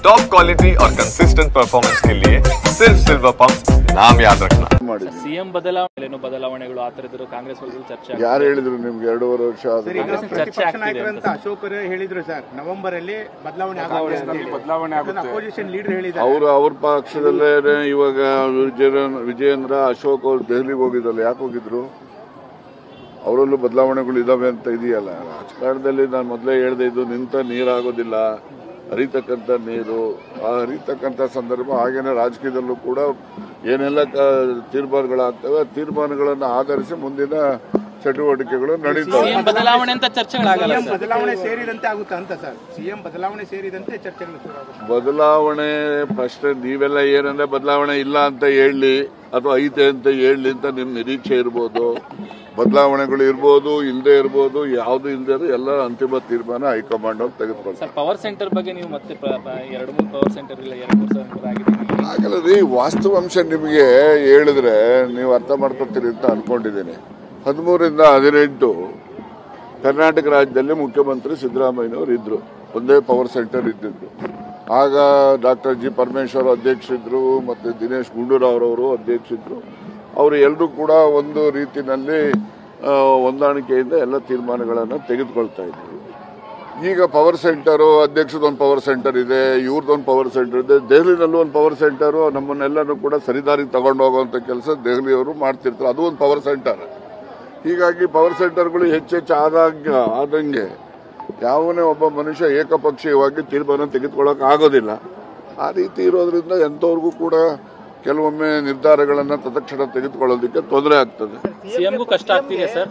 Top quality और consistent performance के लिए सिर्फ सिल्वर पंप नाम याद रखना। ಸಿಎಂ ಬದಲಾವಣೆಗಳು ಆ ತರದ್ದು ಕಾಂಗ್ರೆಸ್ ಚರ್ಚೆ ಯಾರು ಹೇಳಿದ್ರು ನಿಮ್ಗೆ 2.5 ವರ್ಷ ಅಶೋಕ್ ಹೇಳಿದ್ರು ಸರ್ ನವೆಂಬರ್ ಅಲ್ಲಿ ಬದಲಾವಣೆ ಆಗುತ್ತೆ ಅವ್ರ ಪಕ್ಷದಲ್ಲೇ ಇವಾಗ ವಿಜಯೇಂದ್ರ ಅಶೋಕ್ ಅವ್ರು ದೆಹಲಿಗೆ ಹೋಗಿದ್ದಲ್ಲ, ಯಾಕೆ ಹೋಗಿದ್ರು? ಅವರಲ್ಲೂ ಬದಲಾವಣೆಗಳು ಇದಾವೆ ಅಂತ ಇದೆಯಲ್ಲ. ರಾಜಕಾರಣದಲ್ಲಿ ನಾನು ಮೊದಲೇ ಹೇಳ್ದೆ, ಇದು ನಿಂತ ನೀರಾಗೋದಿಲ್ಲ, ಹರಿತಕ್ಕಂಥ ನೀರು. ಆ ಹರಿತಕ್ಕಂಥ ಸಂದರ್ಭ ಹಾಗೇನೆ ರಾಜಕೀಯದಲ್ಲೂ ಕೂಡ ಏನೆಲ್ಲ ತೀರ್ಮಾನಗಳಾಗ್ತವೆ, ತೀರ್ಮಾನಗಳನ್ನು ಆಧರಿಸಿ ಮುಂದಿನ ಚಟುವಟಿಕೆಗಳು ನಡೀತವೆ. ಬದಲಾವಣೆ ಸೇರಿದಂತೆ ಆಗುತ್ತಾ ಅಂತ ಸರ್? ಸಿಎಂ ಬದಲಾವಣೆ ಸೇರಿದಂತೆ ಚರ್ಚೆಗಳು ಬದಲಾವಣೆ ಪ್ರಶ್ನೆ ನೀವೆಲ್ಲ ಏನಂದ್ರೆ ಬದಲಾವಣೆ ಇಲ್ಲ ಅಂತ ಹೇಳಿ ಅಥವಾ ಐತೆ ಅಂತ ಹೇಳಿ ಅಂತ ನಿಮ್ ನಿರೀಕ್ಷೆ ಇರ್ಬೋದು. ಬದಲಾವಣೆಗಳು ಇರ್ಬೋದು, ಇಲ್ಲದೆ ಇರ್ಬೋದು, ಯಾವ್ದು ಇಲ್ಲದೆ ಎಲ್ಲ ಅಂತಿಮ ತೀರ್ಮಾನ ಹೈಕಮಾಂಡ್ ಅವ್ರು ತೆಗೆದುಕೊಳ್ತಾರೆ. ಪವರ್ ಸೆಂಟರ್ ಬಗ್ಗೆ ನೀವು ಮತ್ತೆ 2-3 ಪವರ್ ಸೆಂಟರ್ ಇಲ್ಲ 2-3 ಆಗಿದೆ ಆಗಲ್ಲ ರೀ. ವಾಸ್ತವಾಂಶ ನಿಮಗೆ ಹೇಳಿದ್ರೆ ನೀವು ಅರ್ಥ ಮಾಡ್ಕೊತೀರಿ ಅಂತ ಅನ್ಕೊಂಡಿದ್ದೀನಿ. 13ರಿಂದ 18 ಕರ್ನಾಟಕ ರಾಜ್ಯದಲ್ಲಿ ಮುಖ್ಯಮಂತ್ರಿ ಸಿದ್ದರಾಮಯ್ಯನವರು ಇದ್ರು, ಒಂದೇ ಪವರ್ ಸೆಂಟರ್ ಇದ್ದಿದ್ದು. ಆಗ ಡಾಕ್ಟರ್ ಜಿ ಪರಮೇಶ್ವರ್ ಅಧ್ಯಕ್ಷರಿದ್ರು, ಮತ್ತೆ ದಿನೇಶ್ ಗುಂಡೂರಾವ್ ಅವರು ಅಧ್ಯಕ್ಷರಿದ್ರು. ಅವರು ಎಲ್ಲರೂ ಕೂಡ ಒಂದು ರೀತಿಯಲ್ಲಿ ಹೊಂದಾಣಿಕೆಯಿಂದ ಎಲ್ಲ ತೀರ್ಮಾನಗಳನ್ನು ತೆಗೆದುಕೊಳ್ತಾ ಇದ್ರು. ಈಗ ಪವರ್ ಸೆಂಟರು, ಅಧ್ಯಕ್ಷದೊಂದು ಪವರ್ ಸೆಂಟರ್ ಇದೆ, ಇವ್ರದೊಂದು ಪವರ್ ಸೆಂಟರ್ ಇದೆ, ದೆಹಲಿನಲ್ಲೂ ಒಂದು ಪವರ್ ಸೆಂಟರು. ನಮ್ಮನ್ನೆಲ್ಲರೂ ಕೂಡ ಸರಿದಾರಿಗೆ ತಗೊಂಡು ಹೋಗುವಂತ ಕೆಲಸ ದೆಹಲಿಯವರು ಮಾಡ್ತಿರ್ತಾರೆ, ಅದು ಒಂದು ಪವರ್ ಸೆಂಟರ್. ಹೀಗಾಗಿ ಪವರ್ ಸೆಂಟರ್ಗಳು ಹೆಚ್ಚೆಚ್ಚು ಆದಂಗೆ ಯಾವನೇ ಒಬ್ಬ ಮನುಷ್ಯ ಏಕಪಕ್ಷೀಯವಾಗಿ ತೀರ್ಮಾನ ತೆಗೆದುಕೊಳ್ಳೋಕೆ ಆಗೋದಿಲ್ಲ. ಆ ರೀತಿ ಇರೋದ್ರಿಂದ ಎಂಥವ್ರಿಗೂ ಕೂಡ ಕೆಲವೊಮ್ಮೆ ನಿರ್ಧಾರಗಳನ್ನು ತತ್ಕ್ಷಣ ತೆಗೆದುಕೊಳ್ಳೋದಕ್ಕೆ ತೊಂದರೆ ಆಗ್ತದೆ. ಸಿಎಂಗೂ ಕಷ್ಟ ಆಗ್ತಿದೆ ಸರ್.